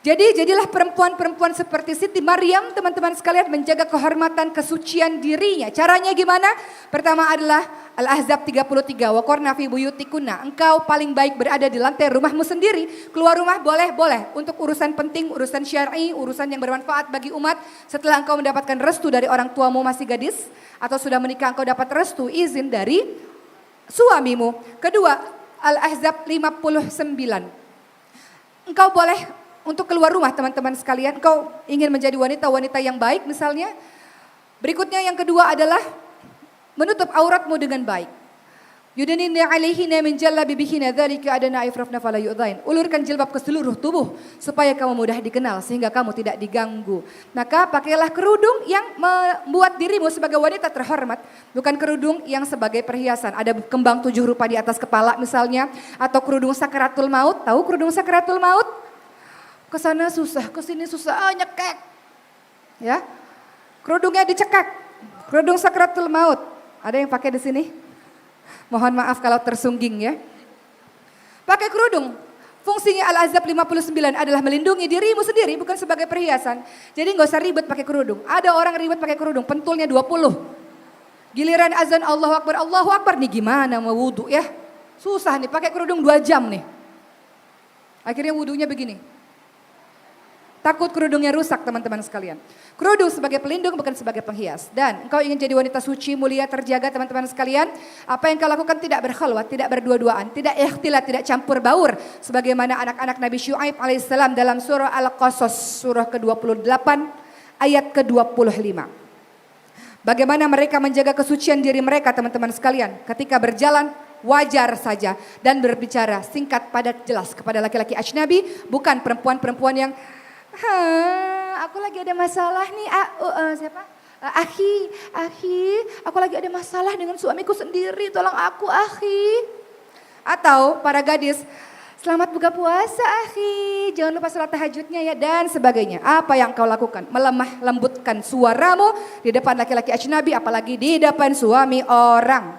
Jadi jadilah perempuan-perempuan seperti Siti Maryam, teman-teman sekalian, menjaga kehormatan kesucian dirinya. Caranya gimana? Pertama adalah Al-Ahzab 33, wa qarna fi buyutikunna. Engkau paling baik berada di lantai rumahmu sendiri. Keluar rumah boleh untuk urusan penting, urusan syar'i, urusan yang bermanfaat bagi umat. Setelah engkau mendapatkan restu dari orang tuamu masih gadis atau sudah menikah, engkau dapat restu izin dari suamimu. Kedua, Al-Ahzab 59. Engkau boleh untuk keluar rumah, teman-teman sekalian, engkau ingin menjadi wanita-wanita yang baik misalnya. Berikutnya yang kedua adalah menutup auratmu dengan baik. Yudnina 'alaihina min jalabibihinna dzalika adna ifrafna fala yu'dzain. Ulurkan jilbab ke seluruh tubuh supaya kamu mudah dikenal sehingga kamu tidak diganggu. Maka pakailah kerudung yang membuat dirimu sebagai wanita terhormat, bukan kerudung yang sebagai perhiasan. Ada kembang 7 rupa di atas kepala misalnya, atau kerudung sakaratul maut. Tahu kerudung sakaratul maut? Kesana susah, kesini susah, nyekek. Ya, kerudungnya dicekak, kerudung sakratul maut. Ada yang pakai di sini? Mohon maaf kalau tersungging ya. Pakai kerudung. Fungsinya Al-Ahzab 59 adalah melindungi dirimu sendiri, bukan sebagai perhiasan. Jadi nggak usah ribet pakai kerudung. Ada orang ribet pakai kerudung, pentulnya 20. Giliran azan Allahu Akbar nih gimana mau wudhu ya? Susah nih, pakai kerudung 2 jam nih. Akhirnya wudhunya begini. Takut kerudungnya rusak, teman-teman sekalian. Kerudung sebagai pelindung, bukan sebagai penghias. Dan engkau ingin jadi wanita suci, mulia, terjaga, teman-teman sekalian. Apa yang kau lakukan tidak berkhalwat, tidak berdua-duaan, tidak ikhtilat, tidak campur baur. Sebagaimana anak-anak Nabi Syuaib alaihissalam dalam surah Al-Qasas, surah ke-28, ayat ke-25. Bagaimana mereka menjaga kesucian diri mereka, teman-teman sekalian. Ketika berjalan, wajar saja. Dan berbicara singkat, padat, jelas kepada laki-laki ajnabi, bukan perempuan-perempuan yang aku lagi ada masalah nih, siapa? Akhi, aku lagi ada masalah dengan suamiku sendiri, tolong aku akhi. Atau para gadis, selamat buka puasa akhi, jangan lupa sholat tahajudnya ya, dan sebagainya. Apa yang kau lakukan? Melemah lembutkan suaramu di depan laki-laki ajnabi, apalagi di depan suami orang.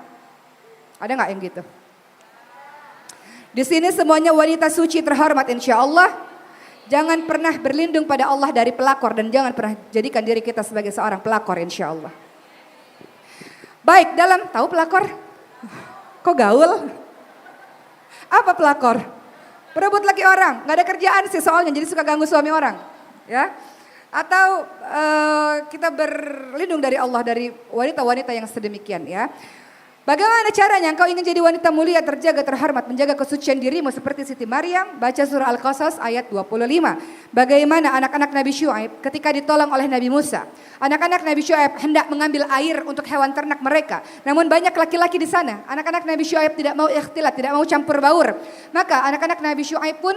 Ada gak yang gitu? Di sini semuanya wanita suci terhormat insya Allah. Jangan pernah berlindung pada Allah dari pelakor dan jangan pernah jadikan diri kita sebagai seorang pelakor insya Allah. Baik, tahu pelakor? Kok gaul? Apa pelakor? Berebut laki orang, nggak ada kerjaan sih soalnya jadi suka ganggu suami orang. Ya. Atau kita berlindung dari Allah dari wanita-wanita yang sedemikian ya. Bagaimana caranya engkau ingin jadi wanita mulia, terjaga, terhormat, menjaga kesucian dirimu seperti Siti Maryam? Baca surah Al-Qasas ayat 25. Bagaimana anak-anak Nabi Syuaib ketika ditolong oleh Nabi Musa. Anak-anak Nabi Syuaib hendak mengambil air untuk hewan ternak mereka. Namun banyak laki-laki di sana. Anak-anak Nabi Syuaib tidak mau ikhtilat, tidak mau campur baur. Maka anak-anak Nabi Syuaib pun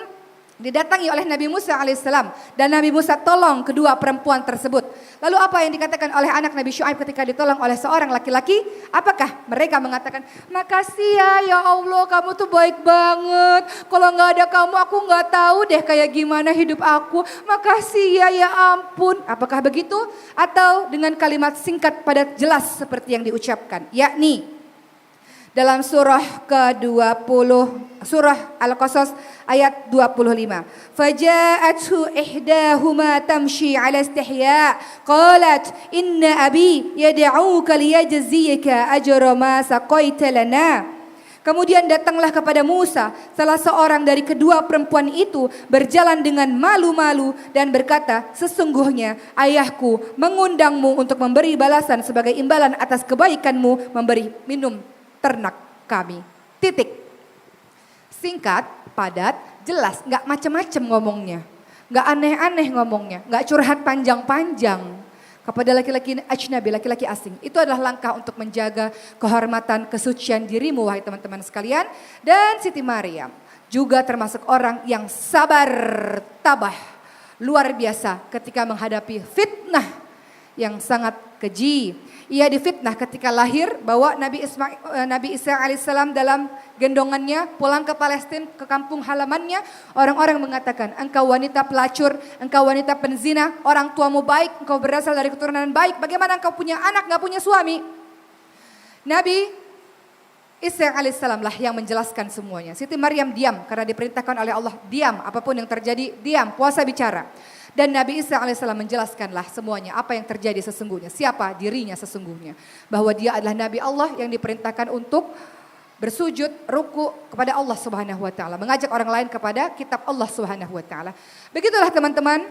didatangi oleh Nabi Musa alaihissalam dan Nabi Musa tolong kedua perempuan tersebut. Lalu apa yang dikatakan oleh anak Nabi Syuaib ketika ditolong oleh seorang laki-laki? Apakah mereka mengatakan, makasih ya Allah kamu tuh baik banget. Kalau nggak ada kamu aku nggak tahu deh kayak gimana hidup aku. Makasih ya ampun. Apakah begitu? Atau dengan kalimat singkat padat jelas seperti yang diucapkan, yakni dalam surah ke-20, surah Al-Qasas ayat 25. Faja'athu ihdahuma tamshi 'ala istihya qalat inna abi yad'uka liyajziyaka ajra ma saqaita lana. Kemudian datanglah kepada Musa salah seorang dari kedua perempuan itu berjalan dengan malu-malu dan berkata, sesungguhnya ayahku mengundangmu untuk memberi balasan sebagai imbalan atas kebaikanmu memberi minum ternak kami. Titik. Singkat, padat, jelas, nggak macam-macam ngomongnya, nggak aneh-aneh ngomongnya, nggak curhat panjang-panjang kepada laki-laki ajnabi, laki-laki asing. Itu adalah langkah untuk menjaga kehormatan, kesucian dirimu, wahai teman-teman sekalian. Dan Siti Maryam juga termasuk orang yang sabar, tabah, luar biasa ketika menghadapi fitnah yang sangat keji. Ia difitnah ketika lahir bahwa Nabi Isa alaihissalam dalam gendongannya pulang ke Palestina, ke kampung halamannya. Orang-orang mengatakan, engkau wanita pelacur, engkau wanita penzina, orang tuamu baik, engkau berasal dari keturunan baik. Bagaimana engkau punya anak gak punya suami? Nabi Isa alaihissalam lah yang menjelaskan semuanya. Siti Maryam diam karena diperintahkan oleh Allah diam, apapun yang terjadi diam, puasa bicara. Dan Nabi Isa alaihissalam menjelaskanlah semuanya apa yang terjadi sesungguhnya, siapa dirinya sesungguhnya. Bahwa dia adalah Nabi Allah yang diperintahkan untuk bersujud, ruku kepada Allah Subhanahu wa taala, mengajak orang lain kepada kitab Allah Subhanahu wa taala. Begitulah teman-teman,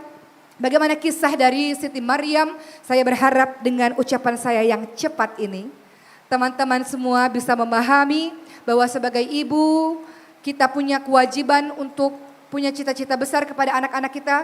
bagaimana kisah dari Siti Maryam. Saya berharap dengan ucapan saya yang cepat ini, teman-teman semua bisa memahami bahwa sebagai ibu kita punya kewajiban untuk punya cita-cita besar kepada anak-anak kita.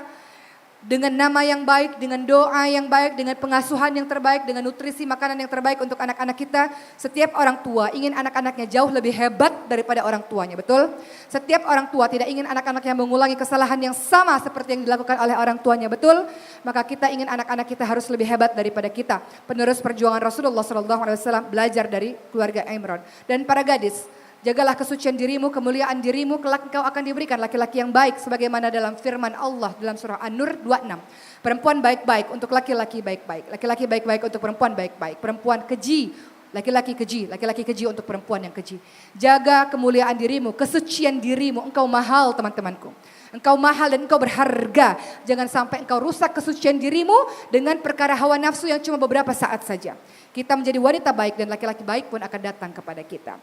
Dengan nama yang baik, dengan doa yang baik, dengan pengasuhan yang terbaik, dengan nutrisi makanan yang terbaik untuk anak-anak kita. Setiap orang tua ingin anak-anaknya jauh lebih hebat daripada orang tuanya, betul? Setiap orang tua tidak ingin anak-anaknya mengulangi kesalahan yang sama seperti yang dilakukan oleh orang tuanya, betul? Maka kita ingin anak-anak kita harus lebih hebat daripada kita. Penerus perjuangan Rasulullah SAW belajar dari keluarga Imran. Dan para gadis, jagalah kesucian dirimu, kemuliaan dirimu, kelak engkau akan diberikan laki-laki yang baik. Sebagaimana dalam firman Allah dalam surah An-Nur 26. Perempuan baik-baik untuk laki-laki baik-baik. Laki-laki baik-baik untuk perempuan baik-baik. Perempuan keji, laki-laki keji. Laki-laki keji untuk perempuan yang keji. Jaga kemuliaan dirimu, kesucian dirimu. Engkau mahal teman-temanku. Engkau mahal dan engkau berharga. Jangan sampai engkau rusak kesucian dirimu dengan perkara hawa nafsu yang cuma beberapa saat saja. Kita menjadi wanita baik dan laki-laki baik pun akan datang kepada kita.